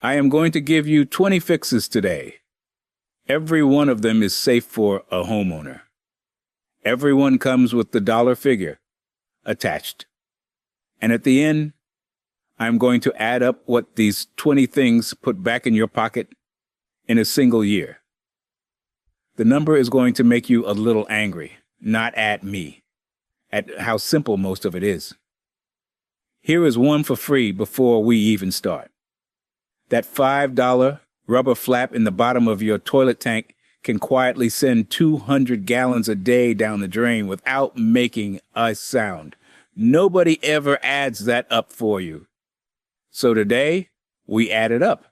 I am going to give you 20 fixes today. Every one of them is safe for a homeowner. Everyone comes with the dollar figure attached. And at the end, I'm going to add up what these 20 things put back in your pocket in a single year. The number is going to make you a little angry, not at me, at how simple most of it is. Here is one for free before we even start. That $5 rubber flap in the bottom of your toilet tank can quietly send 200 gallons a day down the drain without making a sound. Nobody ever adds that up for you. So today, we add it up.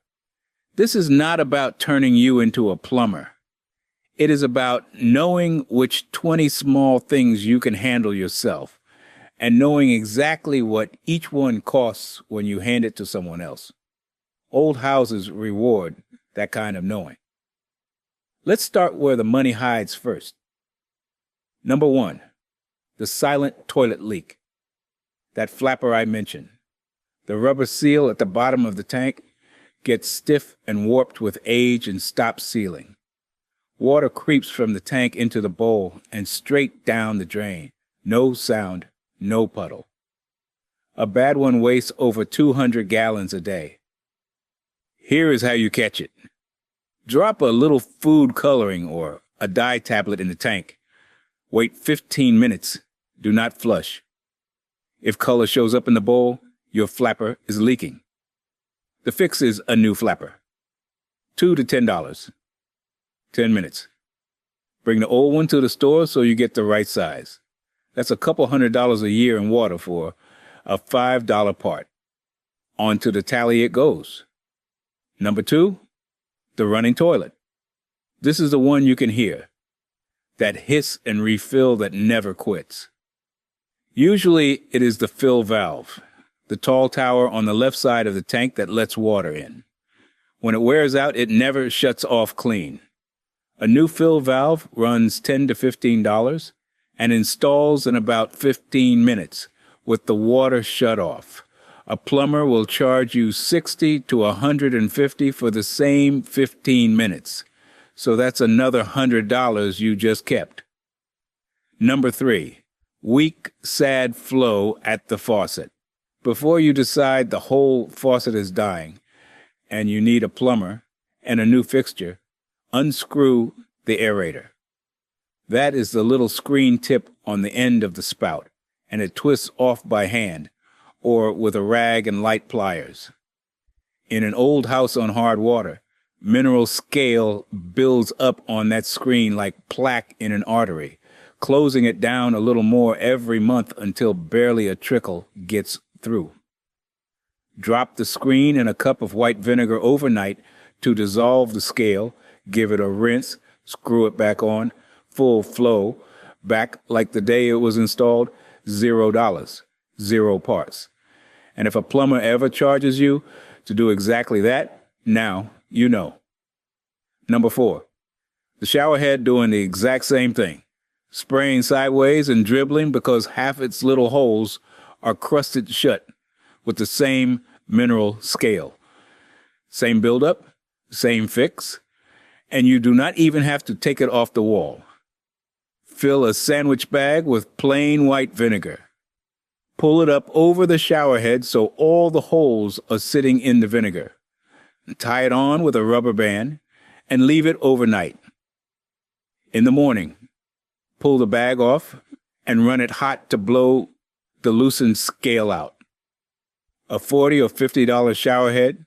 This is not about turning you into a plumber. It is about knowing which 20 small things you can handle yourself and knowing exactly what each one costs when you hand it to someone else. Old houses reward that kind of knowing. Let's start where the money hides first. Number 1, the silent toilet leak. That flapper I mentioned. The rubber seal at the bottom of the tank gets stiff and warped with age and stops sealing. Water creeps from the tank into the bowl and straight down the drain. No sound, no puddle. A bad one wastes over 200 gallons a day. Here is how you catch it. Drop a little food coloring or a dye tablet in the tank. Wait 15 minutes. Do not flush. If color shows up in the bowl, your flapper is leaking. The fix is a new flapper. $2 to $10. 10 minutes. Bring the old one to the store so you get the right size. That's a couple $100 a year in water for a $5 part. On to the tally it goes. Number 2, the running toilet. This is the one you can hear. That hiss and refill that never quits. Usually it is the fill valve, the tall tower on the left side of the tank that lets water in. When it wears out, it never shuts off clean. A new fill valve runs $10 to $15 and installs in about 15 minutes with the water shut off. A plumber will charge you $60 to $150 for the same 15 minutes. So that's another $100 you just kept. Number 3, weak, sad flow at the faucet. Before you decide the whole faucet is dying and you need a plumber and a new fixture, unscrew the aerator. That is the little screen tip on the end of the spout, and it twists off by hand or with a rag and light pliers. In an old house on hard water, mineral scale builds up on that screen like plaque in an artery, closing it down a little more every month until barely a trickle gets through. Drop the screen in a cup of white vinegar overnight to dissolve the scale, give it a rinse, screw it back on, full flow, back like the day it was installed, $0, 0 parts. And if a plumber ever charges you to do exactly that, now you know. Number 4, the shower head doing the exact same thing, spraying sideways and dribbling because half its little holes are crusted shut with the same mineral scale. Same buildup, same fix, and you do not even have to take it off the wall. Fill a sandwich bag with plain white vinegar. Pull it up over the shower head so all the holes are sitting in the vinegar. Tie it on with a rubber band and leave it overnight. In the morning, pull the bag off and run it hot to blow the loosened scale out. A $40 or $50 shower head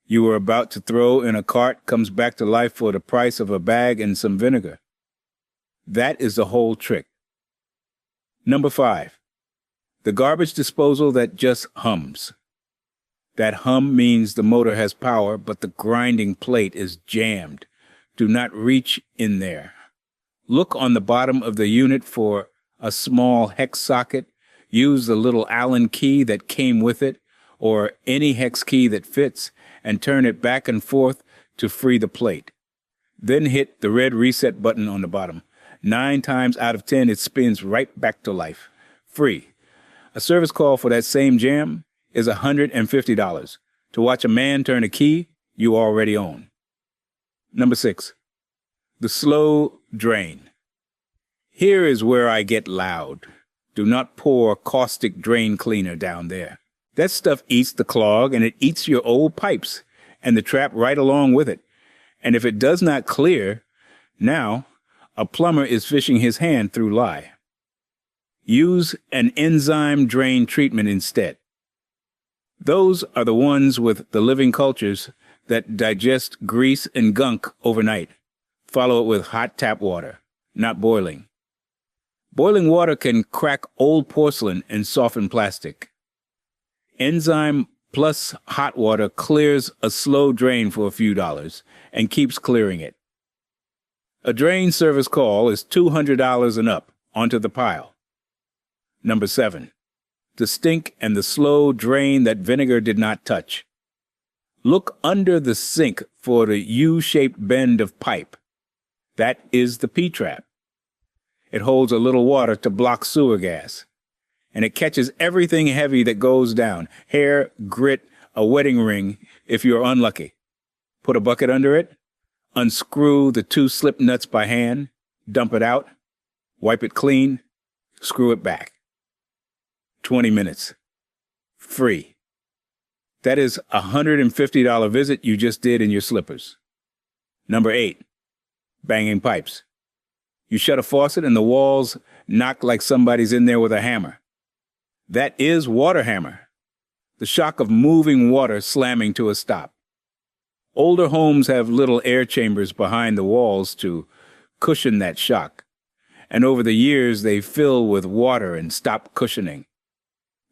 you were about to throw in a cart comes back to life for the price of a bag and some vinegar. That is the whole trick. Number 5, the garbage disposal that just hums. That hum means the motor has power, but the grinding plate is jammed. Do not reach in there. Look on the bottom of the unit for a small hex socket. Use the little Allen key that came with it, or any hex key that fits, and turn it back and forth to free the plate. Then hit the red reset button on the bottom. 9 times out of 10, it spins right back to life. Free. A service call for that same jam is $150. To watch a man turn a key, you already own. Number 6, the slow drain. Here is where I get loud. Do not pour caustic drain cleaner down there. That stuff eats the clog, and it eats your old pipes and the trap right along with it. And if it does not clear, now a plumber is fishing his hand through lye. Use an enzyme drain treatment instead. Those are the ones with the living cultures that digest grease and gunk overnight. Follow it with hot tap water, not boiling. Boiling water can crack old porcelain and soften plastic. Enzyme plus hot water clears a slow drain for a few dollars and keeps clearing it. A drain service call is $200 and up onto the pile. Number 7, the stink and the slow drain that vinegar did not touch. Look under the sink for the U-shaped bend of pipe. That is the P-trap. It holds a little water to block sewer gas, and it catches everything heavy that goes down, hair, grit, a wedding ring if you're unlucky. Put a bucket under it, unscrew the 2 slip nuts by hand, dump it out, wipe it clean, screw it back. 20 minutes. Free. That is a $150 visit you just did in your slippers. Number 8, banging pipes. You shut a faucet and the walls knock like somebody's in there with a hammer. That is water hammer. The shock of moving water slamming to a stop. Older homes have little air chambers behind the walls to cushion that shock, and over the years they fill with water and stop cushioning.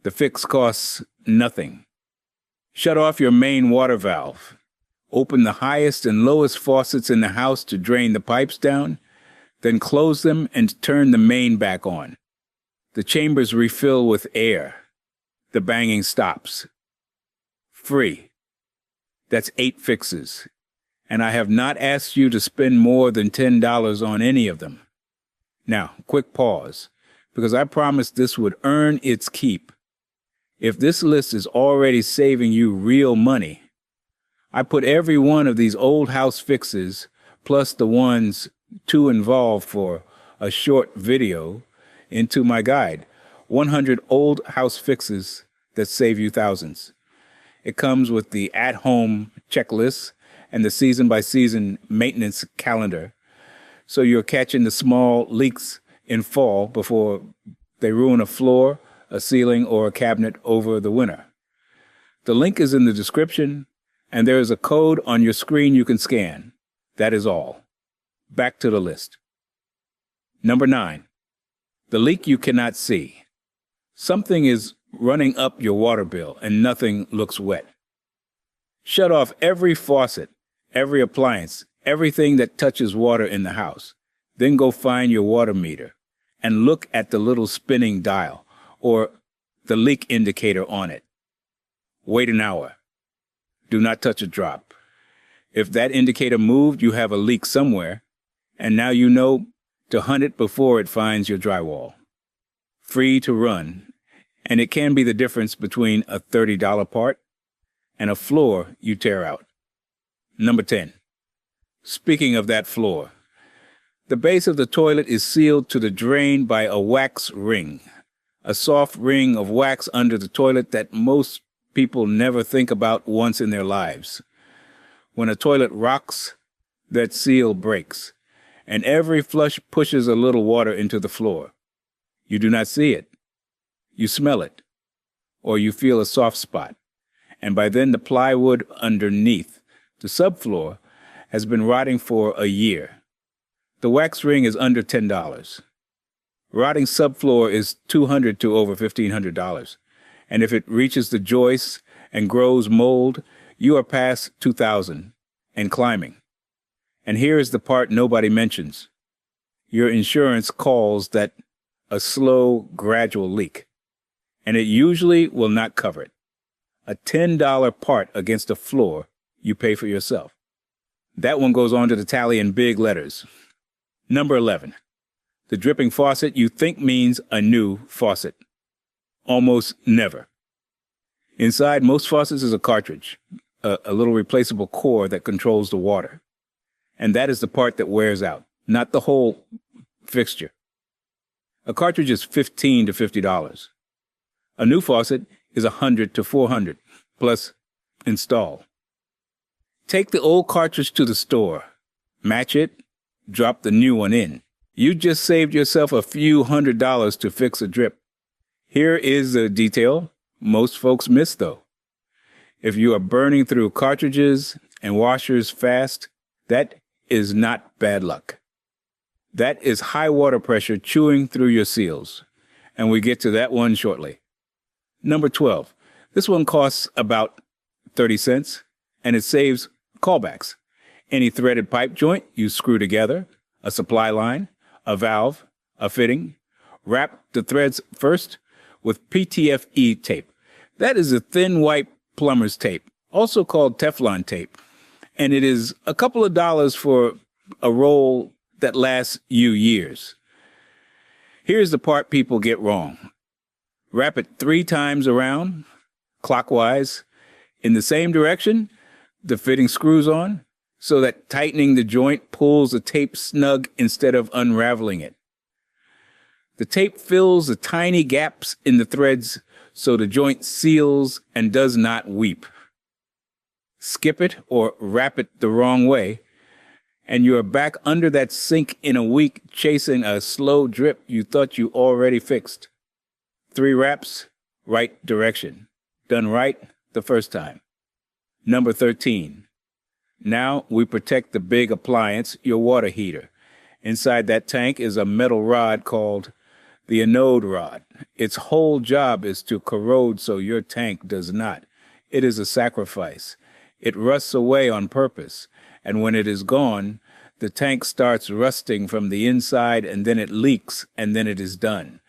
The fix costs nothing. Shut off your main water valve. Open the highest and lowest faucets in the house to drain the pipes down, then close them and turn the main back on. The chambers refill with air. The banging stops. Free. That's 8 fixes, and I have not asked you to spend more than $10 on any of them. Now, quick pause, because I promised this would earn its keep. If this list is already saving you real money, I put every one of these old house fixes, plus the ones too involved for a short video, into my guide, 100 old house fixes that save you thousands. It comes with the at-home checklist and the season-by-season maintenance calendar, so you're catching the small leaks in fall before they ruin a floor, a ceiling, or a cabinet over the winter. The link is in the description, and there is a code on your screen you can scan. That is all. Back to the list. Number 9, the leak you cannot see. Something is running up your water bill and nothing looks wet. Shut off every faucet, every appliance, everything that touches water in the house. Then go find your water meter and look at the little spinning dial or the leak indicator on it. Wait an hour. Do not touch a drop. If that indicator moved, you have a leak somewhere, and now you know to hunt it before it finds your drywall. Free to run, and it can be the difference between a $30 part and a floor you tear out. Number 10. Speaking of that floor, the base of the toilet is sealed to the drain by a wax ring, a soft ring of wax under the toilet that most people never think about once in their lives. When a toilet rocks, that seal breaks, and every flush pushes a little water into the floor. You do not see it. You smell it, or you feel a soft spot, and by then the plywood underneath, the subfloor, has been rotting for a year. The wax ring is under $10. Rotting subfloor is $200 to over $1,500, and if it reaches the joists and grows mold, you are past $2,000 and climbing. And here is the part nobody mentions. Your insurance calls that a slow, gradual leak, and it usually will not cover it. A $10 part against a floor you pay for yourself. That one goes on to the tally in big letters. Number 11. The dripping faucet you think means a new faucet. Almost never. Inside most faucets is a cartridge, a little replaceable core that controls the water. And that is the part that wears out, not the whole fixture. A cartridge is $15 to $50. A new faucet is $100 to $400, plus install. Take the old cartridge to the store, match it, drop the new one in. You just saved yourself a few $100s to fix a drip. Here is a detail most folks miss, though. If you are burning through cartridges and washers fast, that is not bad luck. That is high water pressure chewing through your seals, and we get to that one shortly. Number 12. This one costs about 30 cents, and it saves callbacks. Any threaded pipe joint you screw together, a supply line, a valve, a fitting. Wrap the threads first with PTFE tape. That is a thin white plumber's tape, also called Teflon tape, and it is a couple of dollars for a roll that lasts you years. Here's the part people get wrong. Wrap it 3 times around, clockwise, in the same direction the fitting screws on, so that tightening the joint pulls the tape snug instead of unraveling it. The tape fills the tiny gaps in the threads so the joint seals and does not weep. Skip it or wrap it the wrong way, and you are back under that sink in a week chasing a slow drip you thought you already fixed. 3 wraps, right direction. Done right the first time. Number 13. Now we protect the big appliance, your water heater. Inside that tank is a metal rod called the anode rod. Its whole job is to corrode so your tank does not. It is a sacrifice. It rusts away on purpose, and when it is gone, the tank starts rusting from the inside, and then it leaks, and then it is done.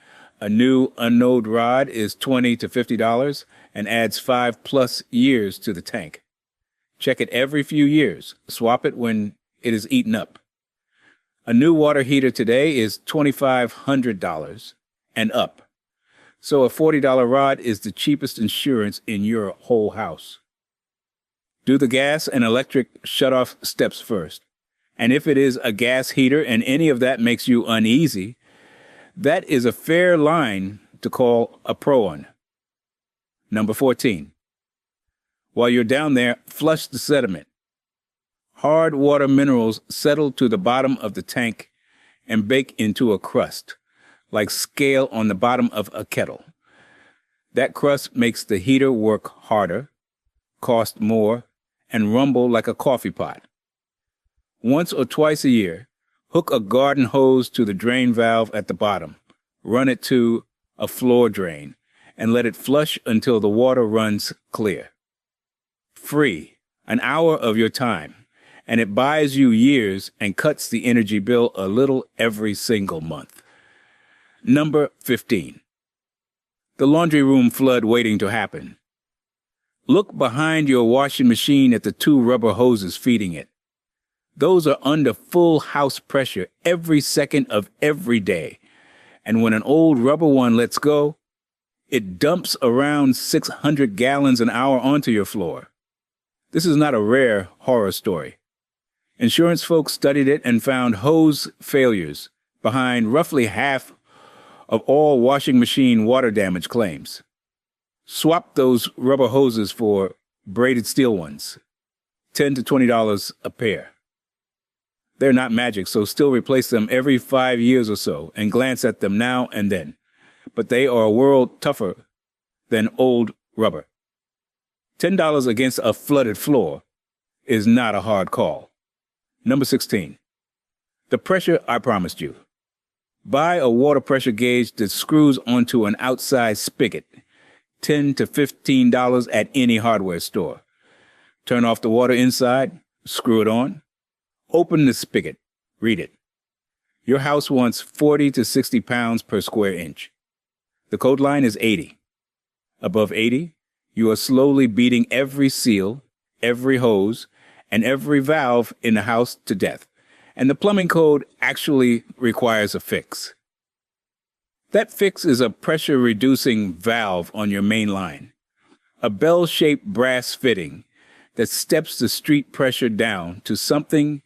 A new anode rod is $20 to $50 and adds 5+ years to the tank. Check it every few years. Swap it when it is eaten up. A new water heater today is $2,500 and up. So a $40 rod is the cheapest insurance in your whole house. Do the gas and electric shutoff steps first. And if it is a gas heater and any of that makes you uneasy, that is a fair line to call a pro on. Number 14. While you're down there, flush the sediment. Hard water minerals settle to the bottom of the tank and bake into a crust, like scale on the bottom of a kettle. That crust makes the heater work harder, cost more, and rumble like a coffee pot. Once or twice a year, hook a garden hose to the drain valve at the bottom, run it to a floor drain, and let it flush until the water runs clear. Free, an hour of your time, and it buys you years and cuts the energy bill a little every single month. Number 15. The laundry room flood waiting to happen. Look behind your washing machine at the 2 rubber hoses feeding it. Those are under full house pressure every second of every day. And when an old rubber one lets go, it dumps around 600 gallons an hour onto your floor. This is not a rare horror story. Insurance folks studied it and found hose failures behind roughly half of all washing machine water damage claims. Swap those rubber hoses for braided steel ones, $10 to $20 a pair. They're not magic, so still replace them every 5 years or so and glance at them now and then. But they are a world tougher than old rubber. $10 against a flooded floor is not a hard call. Number 16. The pressure I promised you. Buy a water pressure gauge that screws onto an outside spigot, $10 to $15 at any hardware store. Turn off the water inside, screw it on. Open the spigot. Read it. Your house wants 40 to 60 pounds per square inch. The code line is 80. Above 80, you are slowly beating every seal, every hose, and every valve in the house to death. And the plumbing code actually requires a fix. That fix is a pressure-reducing valve on your main line. A bell-shaped brass fitting that steps the street pressure down to something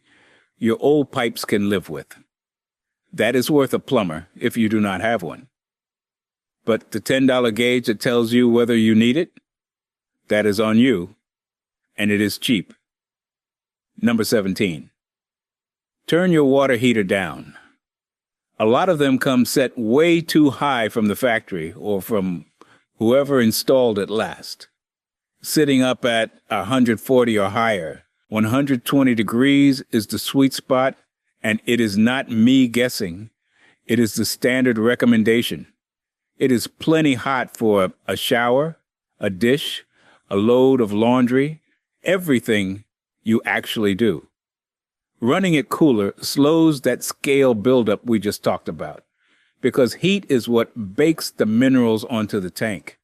your old pipes can live with. That is worth a plumber if you do not have one. But the $10 gauge that tells you whether you need it, that is on you, and it is cheap. Number 17. Turn your water heater down. A lot of them come set way too high from the factory or from whoever installed it last. Sitting up at 140 or higher, 120 degrees is the sweet spot, and it is not me guessing. It is the standard recommendation. It is plenty hot for a shower, a dish, a load of laundry, everything you actually do. Running it cooler slows that scale buildup we just talked about, because heat is what bakes the minerals onto the tank.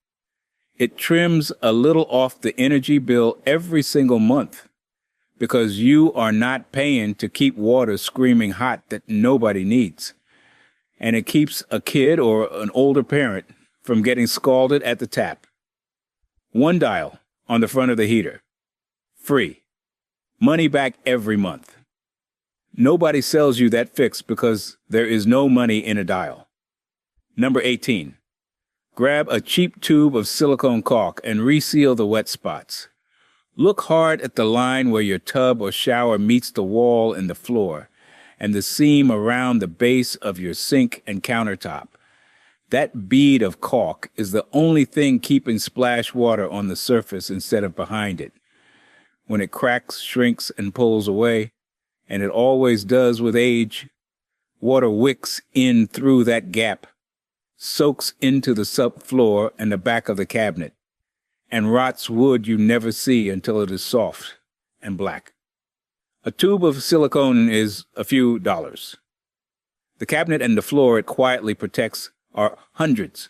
It trims a little off the energy bill every single month, because you are not paying to keep water screaming hot that nobody needs. And it keeps a kid or an older parent from getting scalded at the tap. One dial on the front of the heater. Free. Money back every month. Nobody sells you that fix because there is no money in a dial. Number 18. Grab a cheap tube of silicone caulk and reseal the wet spots. Look hard at the line where your tub or shower meets the wall and the floor, and the seam around the base of your sink and countertop. That bead of caulk is the only thing keeping splash water on the surface instead of behind it. When it cracks, shrinks, and pulls away, and it always does with age, water wicks in through that gap, soaks into the subfloor and the back of the cabinet, and rots wood you never see until it is soft and black. A tube of silicone is a few dollars. The cabinet and the floor it quietly protects are hundreds.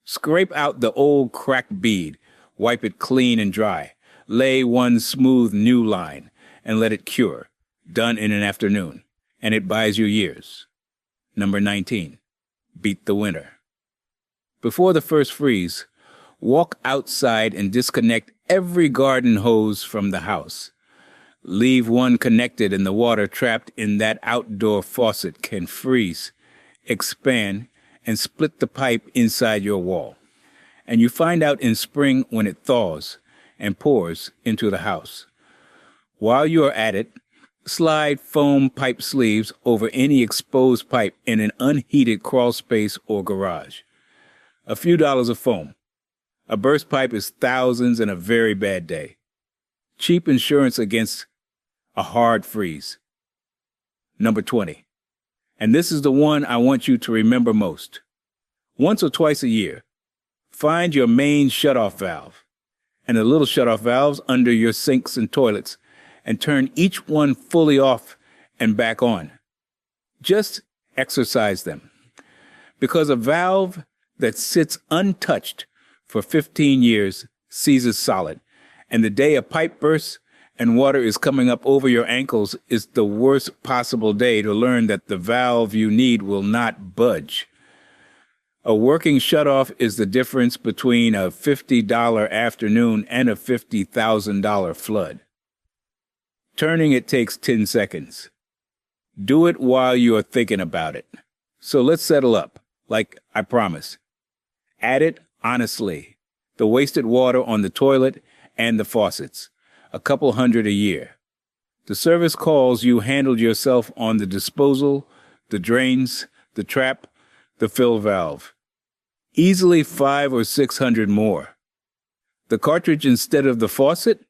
Scrape out the old cracked bead, wipe it clean and dry, lay one smooth new line, and let it cure, done in an afternoon, and it buys you years. Number 19. Beat the winter. Before the first freeze, walk outside and disconnect every garden hose from the house. Leave one connected and the water trapped in that outdoor faucet can freeze, expand, and split the pipe inside your wall. And you find out in spring when it thaws and pours into the house. While you are at it, slide foam pipe sleeves over any exposed pipe in an unheated crawl space or garage. A few dollars of foam. A burst pipe is thousands in a very bad day. Cheap insurance against a hard freeze. Number 20. And this is the one I want you to remember most. Once or twice a year, find your main shutoff valve and the little shutoff valves under your sinks and toilets and turn each one fully off and back on. Just exercise them. Because a valve that sits untouched for 15 years seizes solid, and the day a pipe bursts and water is coming up over your ankles is the worst possible day to learn that the valve you need will not budge. A working shutoff is the difference between a $50 afternoon and a $50,000 flood. Turning it takes 10 seconds. Do it while you are thinking about it. So let's settle up, like I promised. Add it honestly. The wasted water on the toilet and the faucets. A couple hundred a year. The service calls you handled yourself on the disposal, the drains, the trap, the fill valve. Easily 500 or 600 more. The cartridge instead of the faucet?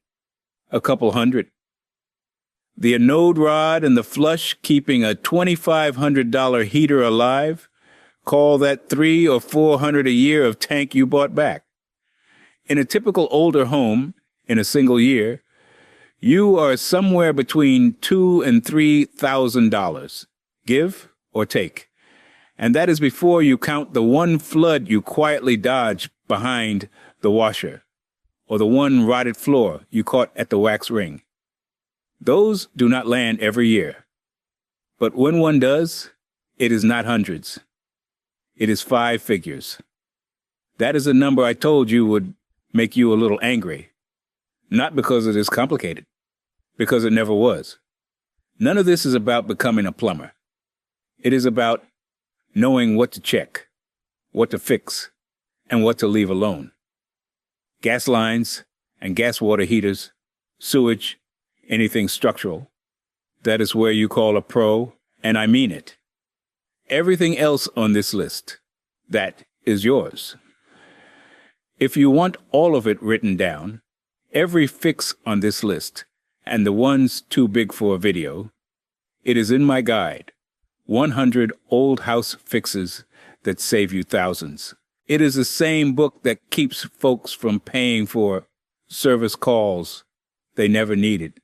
A couple hundred. The anode rod and the flush keeping a $2,500 heater alive? Call that $300 or $400 a year of tank you bought back. In a typical older home, in a single year, you are somewhere between $2,000 and $3,000. Give or take. And that is before you count the one flood you quietly dodged behind the washer, or the one rotted floor you caught at the wax ring. Those do not land every year. But when one does, it is not hundreds. It is 5 figures. That is a number I told you would make you a little angry. Not because it is complicated, because it never was. None of this is about becoming a plumber. It is about knowing what to check, what to fix, and what to leave alone. Gas lines and gas water heaters, sewage, anything structural. That is where you call a pro, and I mean it. Everything else on this list, that is yours. If you want all of it written down, every fix on this list, and the ones too big for a video, it is in my guide, 100 Old House Fixes That Save You Thousands. It is the same book that keeps folks from paying for service calls they never needed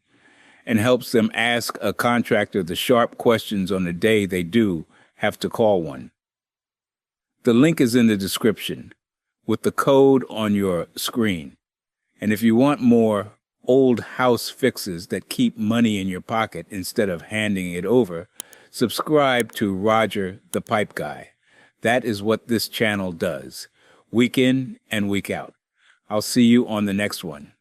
and helps them ask a contractor the sharp questions on the day they do have to call one. The link is in the description with the code on your screen. And if you want more old house fixes that keep money in your pocket instead of handing it over, subscribe to Roger the Pipe Guy. That is what this channel does, week in and week out. I'll see you on the next one.